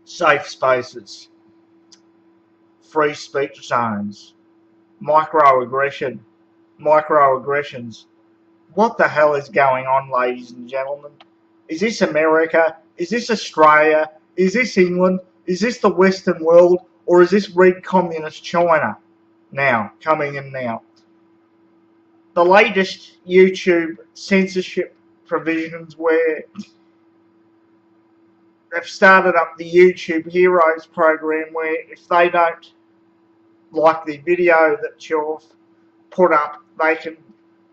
safe spaces, free speech zones, microaggressions. What the hell is going on, ladies and gentlemen? Is this America? Is this Australia? Is this England? Is this the Western world? Or is this red communist China now, coming in now? The latest YouTube censorship provisions where they've started up the YouTube Heroes program where if they don't like the video that you've put up, they can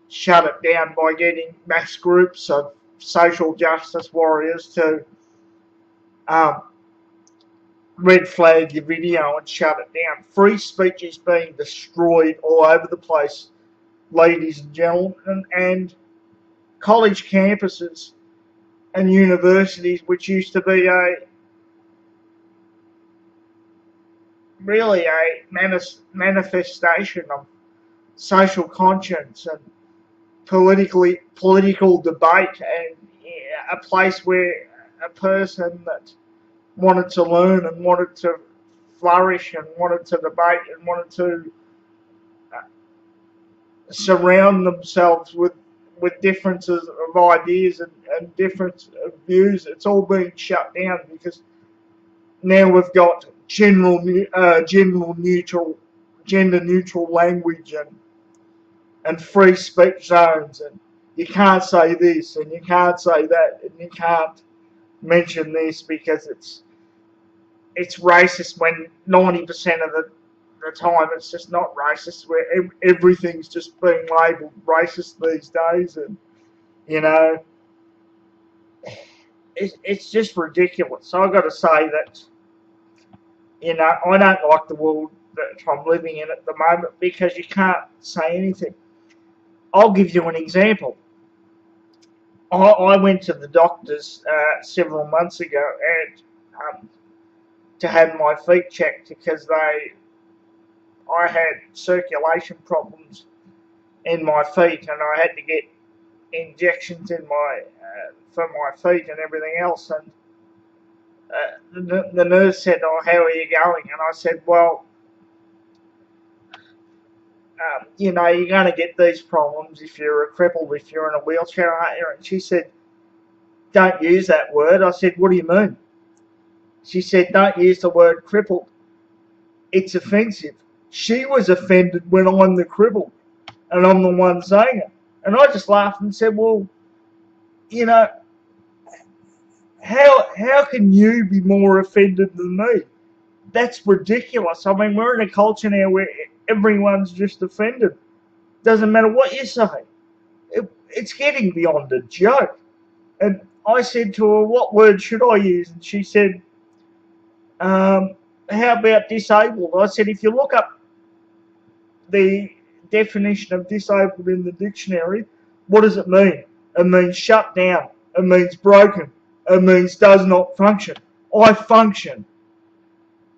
shut it down by getting mass groups of social justice warriors to red flag your video and shut it down. Free speech is being destroyed all over the place, ladies and gentlemen, and college campuses and universities, which used to be really a manifestation of social conscience and political debate, and a place where a person that wanted to learn and wanted to flourish and wanted to debate and wanted to surround themselves with differences of ideas and different views, it's all being shut down because now we've got gender neutral language and free speech zones, and you can't say this and you can't say that and you can't mention this because it's racist, when 90% of the time it's just not racist, where everything's just being labelled racist these days, and you know, it's just ridiculous. So I've got to say that, you know, I don't like the world that I'm living in at the moment because you can't say anything. I'll give you an example. I went to the doctors several months ago and to have my feet checked because I had circulation problems in my feet, and I had to get injections in for my feet and everything else. And the nurse said, "Oh, how are you going?" And I said, "Well, you know, you're going to get these problems if you're a cripple, if you're in a wheelchair, aren't you?" And she said, "Don't use that word." I said, "What do you mean?" She said, "Don't use the word crippled. It's offensive." She was offended when I'm the crippled and I'm the one saying it. And I just laughed and said, "Well, you know, how can you be more offended than me? That's ridiculous." I mean, we're in a culture now where everyone's just offended. Doesn't matter what you say. It's getting beyond a joke. And I said to her, "What word should I use?" And she said, "How about disabled?" I said, "If you look up the definition of disabled in the dictionary, what does it mean? It means shut down. It means broken. It means does not function. I function.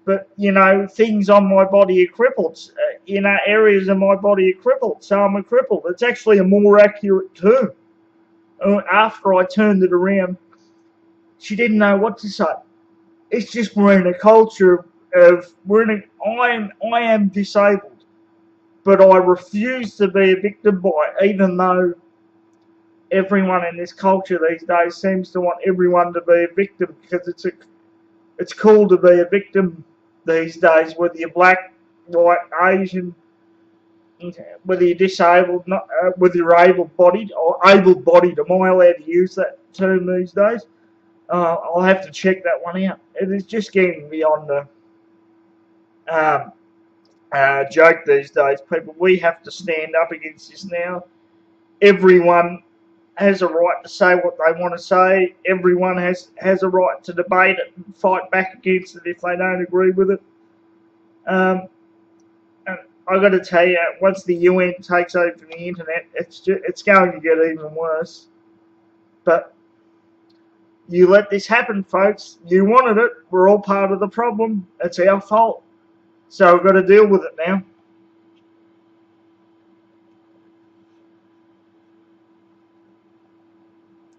But, you know, things on my body are crippled. You know, areas of my body are crippled, so I'm a crippled." It's actually a more accurate term. After I turned it around, she didn't know what to say. It's just we're in a culture of I am disabled, but I refuse to be a victim by it, even though everyone in this culture these days seems to want everyone to be a victim because it's cool to be a victim these days, whether you're black, white, Asian, whether you're disabled, whether you're able-bodied or able-bodied. Am I allowed to use that term these days? I'll have to check that one out. It is just getting beyond a joke these days, people. We have to stand up against this now. Everyone has a right to say what they want to say. Everyone has a right to debate it and fight back against it if they don't agree with it. And I've got to tell you, once the UN takes over the internet, it's going to get even worse. But you let this happen, folks. You wanted it. We're all part of the problem. It's our fault. So we've got to deal with it now.